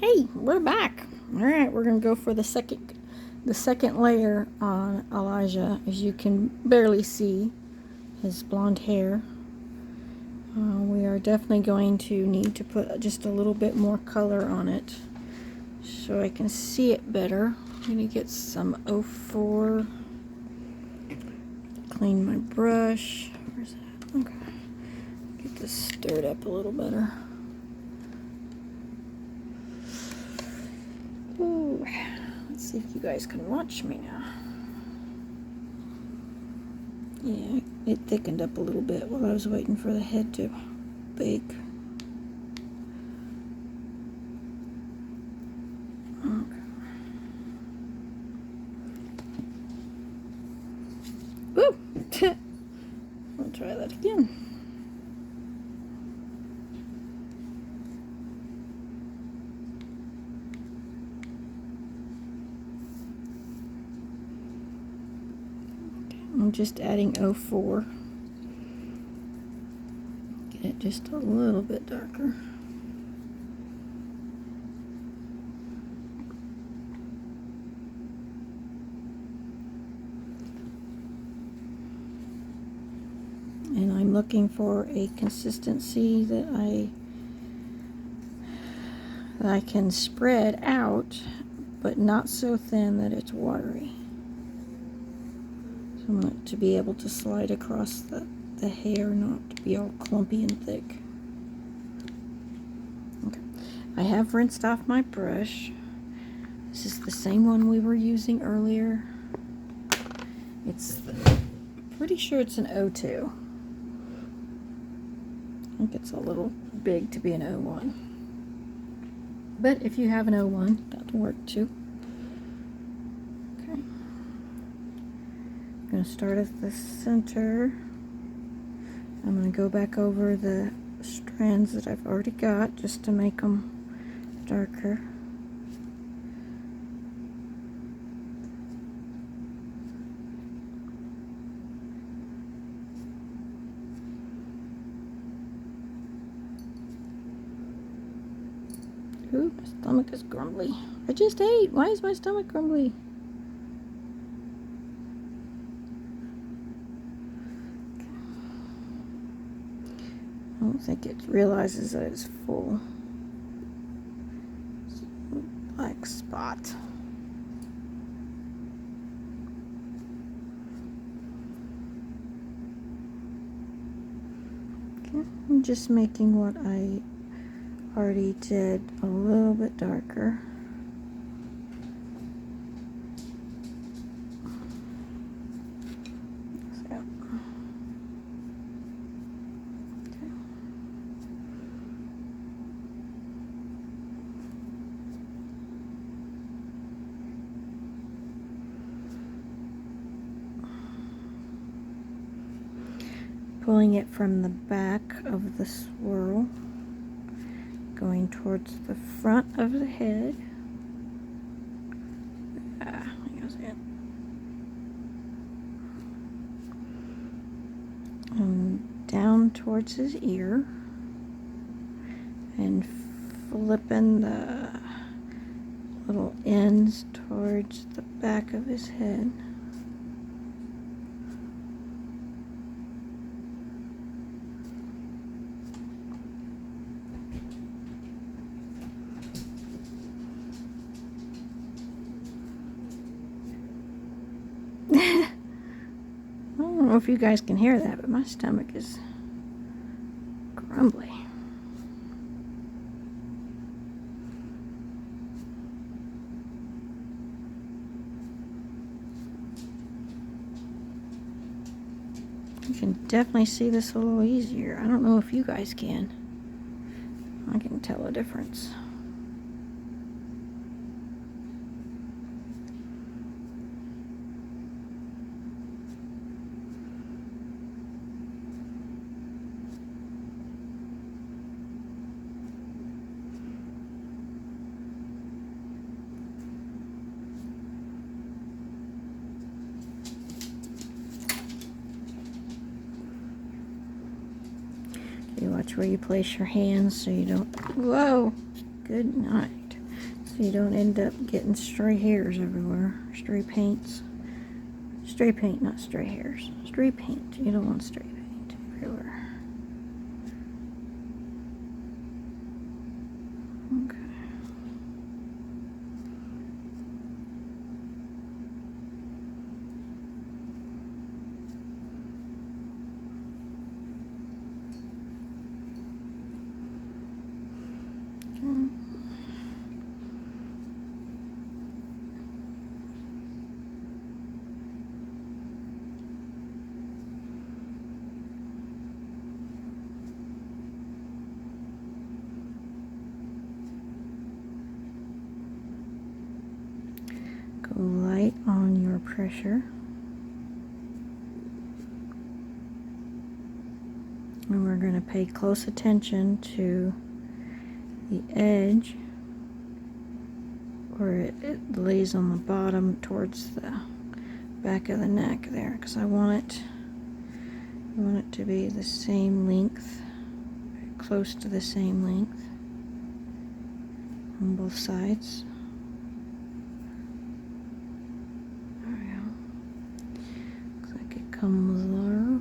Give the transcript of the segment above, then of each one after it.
Hey, we're back. All right, we're gonna go for the second layer on Elijah. As you can barely see his blonde hair, we are definitely going to need to put just a little bit more color on it so I can see it better. I'm gonna get some 04. Clean my brush. Where's that? Okay. Get this stirred up a little better. Ooh. Let's see if you guys can watch me now. Yeah, it thickened up a little bit while I was waiting for the head to bake. Okay. Woo! I'll try that again. I'm just adding 04. Get it just a little bit darker. And I'm looking for a consistency that I can spread out, but not so thin that it's watery. So I want it to be able to slide across the hair, not to be all clumpy and thick. Okay, I have rinsed off my brush. This is the same one we were using earlier. Pretty sure it's an 02. I think it's a little big to be an 01. But if you have an 01, that'll work too. Okay. I'm going to start at the center. I'm going to go back over the strands that I've already got just to make them darker. Ooh, my stomach is grumbly. I just ate. Why is my stomach grumbly? I don't think it realizes that it's full. Black spot. Okay, I'm just making what I already did a little bit darker. So, okay. Pulling it from the back of the swirl, going towards the front of the head. And down towards his ear, and flipping the little ends towards the back of his head. I don't know if you guys can hear that, but my stomach is grumbly. You can definitely see this a little easier. I don't know if you guys can. I can tell a difference. You watch where you place your hands so you don't. Whoa! Good night. so you don't end up getting stray hairs everywhere. Stray paints. Stray paint, not stray hairs. Stray paint. You don't want stray paint everywhere. Okay. Go light on your pressure. And we're going to pay close attention to the edge where it lays on the bottom towards the back of the neck there, because I want it to be the same length, close to the same length on both sides. There we go. Looks like it comes low.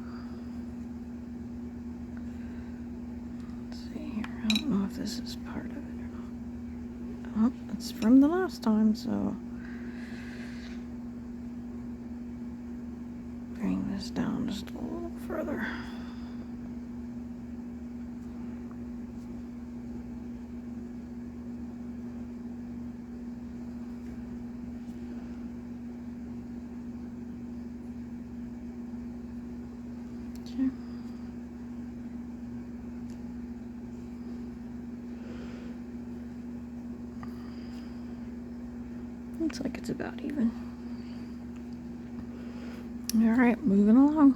Let's see here. I don't know if this is part of it or not. Oh, it's from the last time, so bring this down just a little further. Okay. Looks like it's about even. All right, moving along.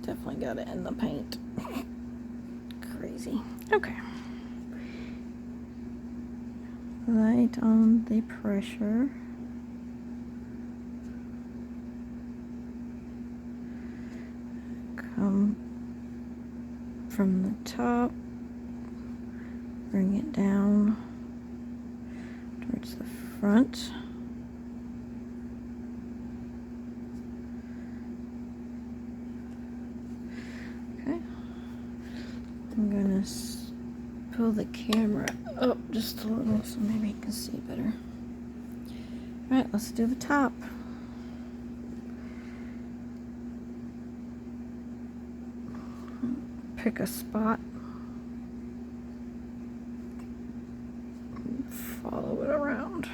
Definitely got it in the paint. Crazy. Okay. Light on the pressure. Come from the top, bring it down towards the front. Okay. I'm gonna pull the camera up just a little so maybe you can see better. All right, let's do the top. Pick a spot, follow it around.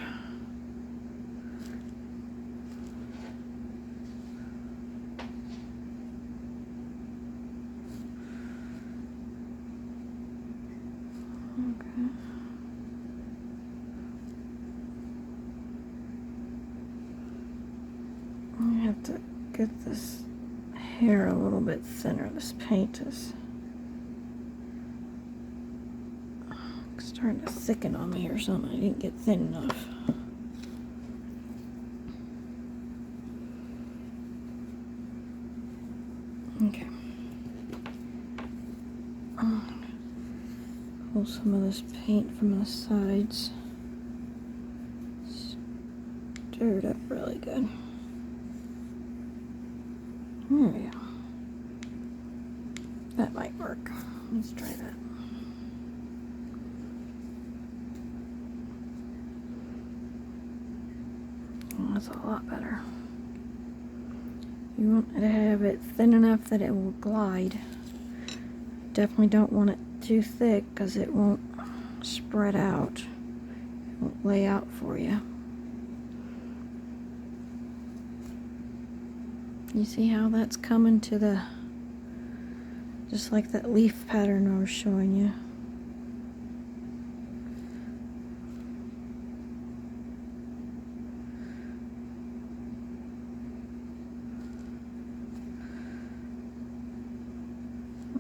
Okay. I have to get this hair a little bit thinner. This paint is starting to thicken on me or something. I didn't get thin enough. Okay. Pull some of this paint from the sides. Stir it up really good. There we go. That might work. Let's try that. That's a lot better. You want to have it thin enough that it will glide. Definitely don't want it too thick because it won't spread out. It won't lay out for you. You see how that's coming to the, just like that leaf pattern I was showing you.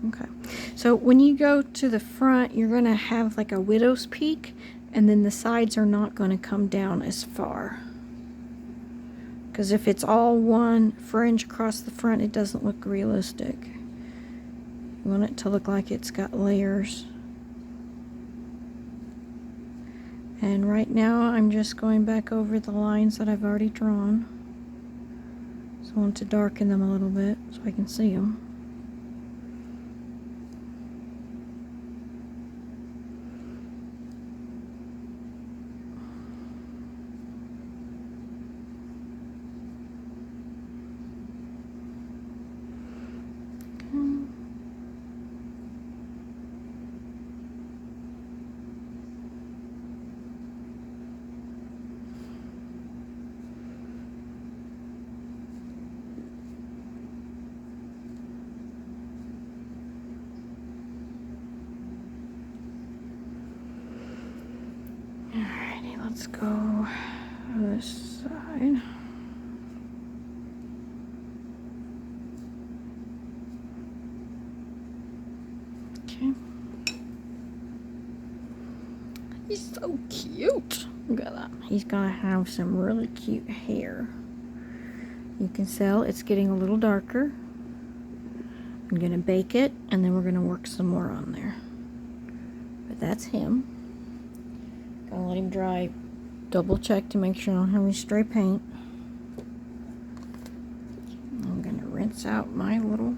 Okay, so when you go to the front, you're going to have like a widow's peak, and then the sides are not going to come down as far. Because if it's all one fringe across the front, it doesn't look realistic. You want it to look like it's got layers. And right now I'm just going back over the lines that I've already drawn. So I want to darken them a little bit so I can see them. Alrighty, let's go this side. Okay. He's so cute. Look at that. He's gonna have some really cute hair. You can tell it's getting a little darker. I'm gonna bake it and then we're gonna work some more on there. But that's him. Gonna let him dry. Double check to make sure I don't have any stray paint. I'm gonna rinse out my little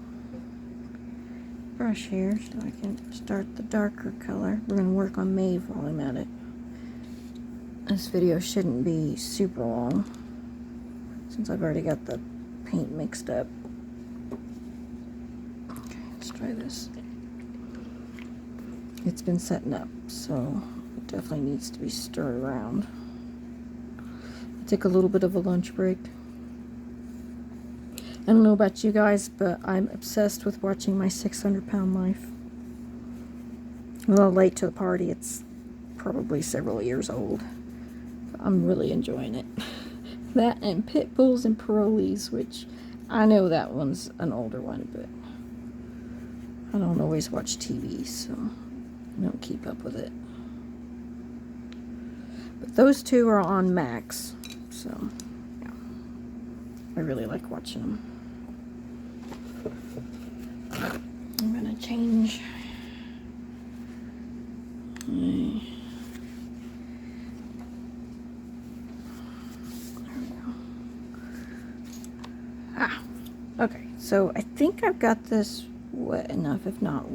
brush here so I can start the darker color. We're gonna work on Maeve while I'm at it. This video shouldn't be super long since I've already got the paint mixed up. Okay, let's try this. It's been setting up, so it definitely needs to be stirred around. I took a little bit of a lunch break. I don't know about you guys, but I'm obsessed with watching My 600-Pound Life. A little late to the party. It's probably several years old. I'm really enjoying it. That and Pit Bulls and Parolees, which I know that one's an older one, but I don't always watch TV, so I don't keep up with it. But those two are on Max, so yeah, I really like watching them. I'm gonna change. Okay, so I think I've got this wet enough. If not,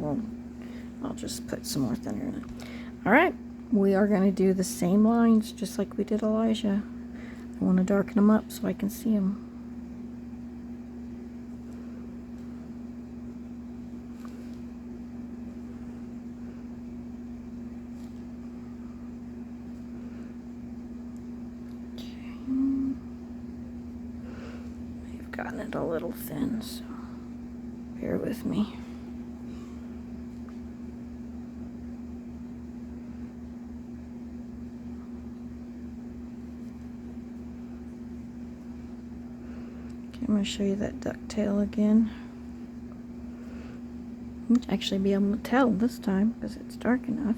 I'll just put some more thinner in it. Alright, we are going to do the same lines just like we did Elijah. I want to darken them up so I can see them. Gotten it a little thin, so bear with me. Okay, I'm going to show you that ducktail again. You'll actually be able to tell this time because it's dark enough.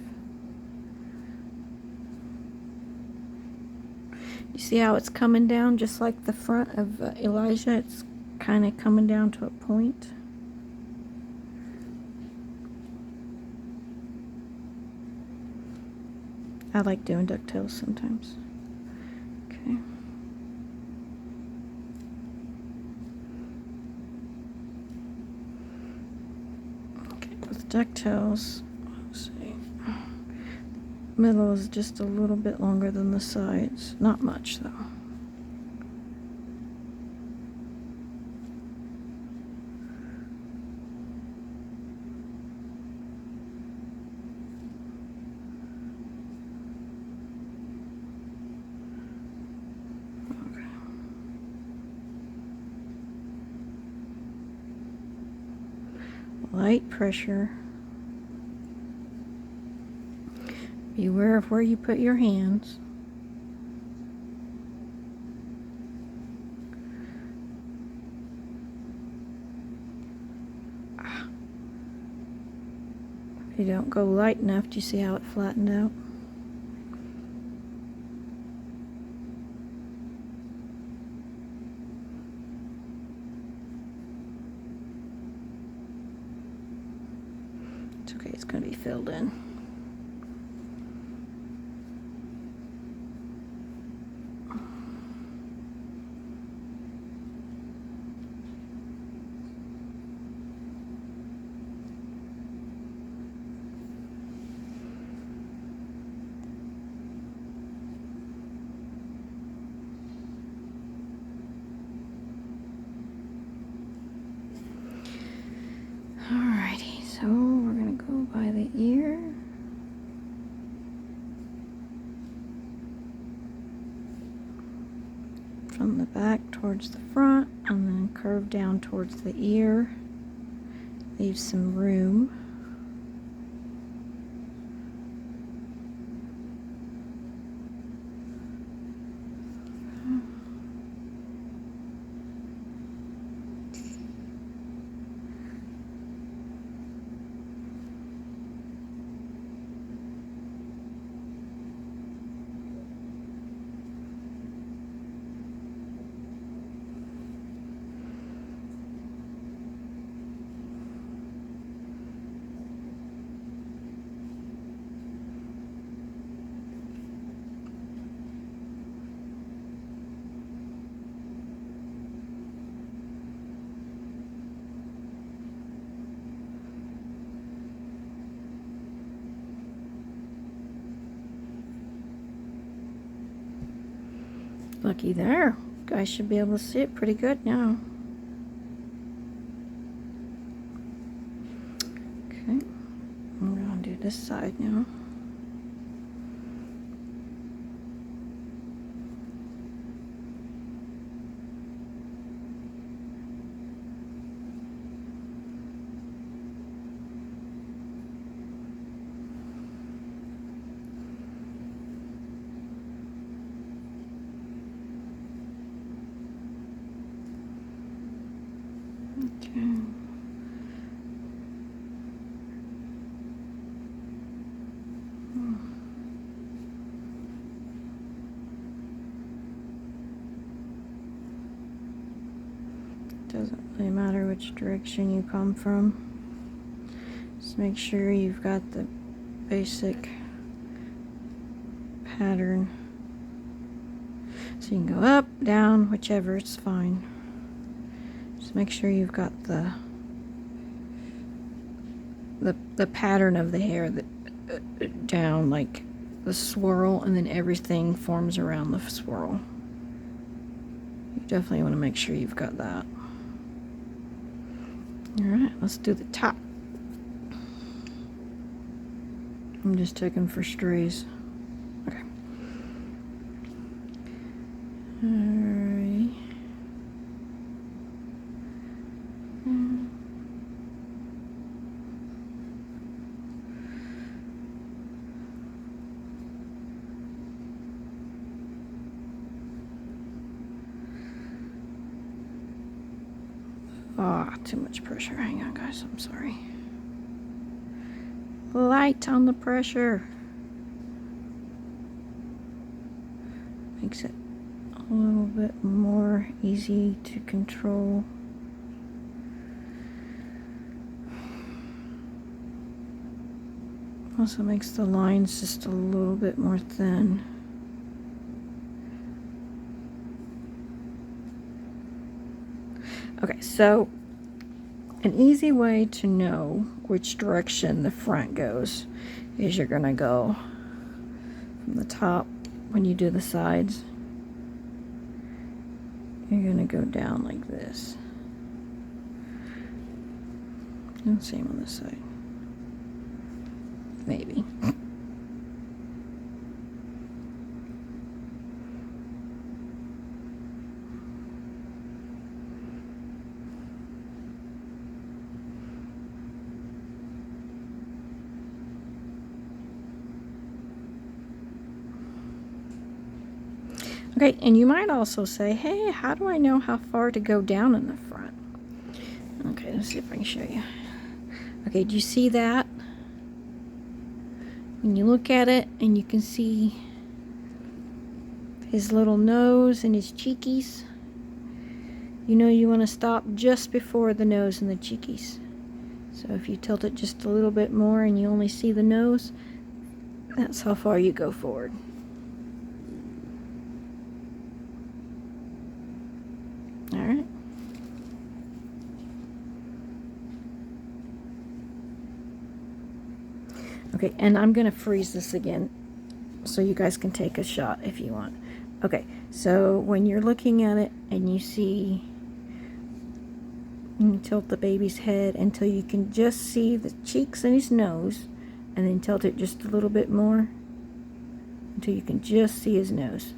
You see how it's coming down just like the front of Elijah? It's kind of coming down to a point. I like doing ducktails sometimes. Okay. Okay, with ducktails, let's see. Middle is just a little bit longer than the sides. Not much though. Okay. Light pressure. Beware of where you put your hands. If you don't go light enough, do you see how it flattened out? it's going to be filled in. Alrighty, so we're going to go by the ear. From the back towards the front, and then curve down towards the ear. Leave some room. Looky there. You guys should be able to see it pretty good now. Okay, I'm going to do this side now. Okay. Doesn't really matter which direction you come from. Just make sure you've got the basic pattern. So you can go up, down, whichever, it's fine. Just make sure you've got the pattern of the hair that down, like the swirl, and then everything forms around the swirl. You definitely want to make sure you've got that. Alright, let's do the top. I'm just checking for strays. Okay. Alright. Ah, too much pressure. Hang on, guys. I'm sorry. Light on the pressure. Makes it a little bit more easy to control. Also makes the lines just a little bit more thin. Okay, so an easy way to know which direction the front goes is you're gonna go from the top when you do the sides. You're gonna go down like this. And same on this side. Maybe. Okay, and you might also say, hey, how do I know how far to go down in the front? Okay, let's see if I can show you. Okay, do you see that? When you look at it and you can see his little nose and his cheekies, you know you want to stop just before the nose and the cheekies. So if you tilt it just a little bit more and you only see the nose, that's how far you go forward. All right. Okay, and I'm going to freeze this again so you guys can take a shot if you want. Okay, so when you're looking at it and you see, you tilt the baby's head until you can just see the cheeks and his nose, and then tilt it just a little bit more until you can just see his nose.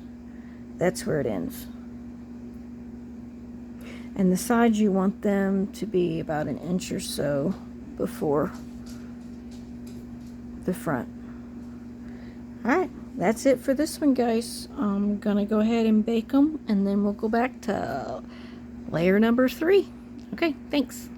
That's where it ends. And the sides, you want them to be about 1 inch or so before the front. Alright, that's it for this one, guys. I'm gonna go ahead and bake them, and then we'll go back to layer number 3. Okay, thanks.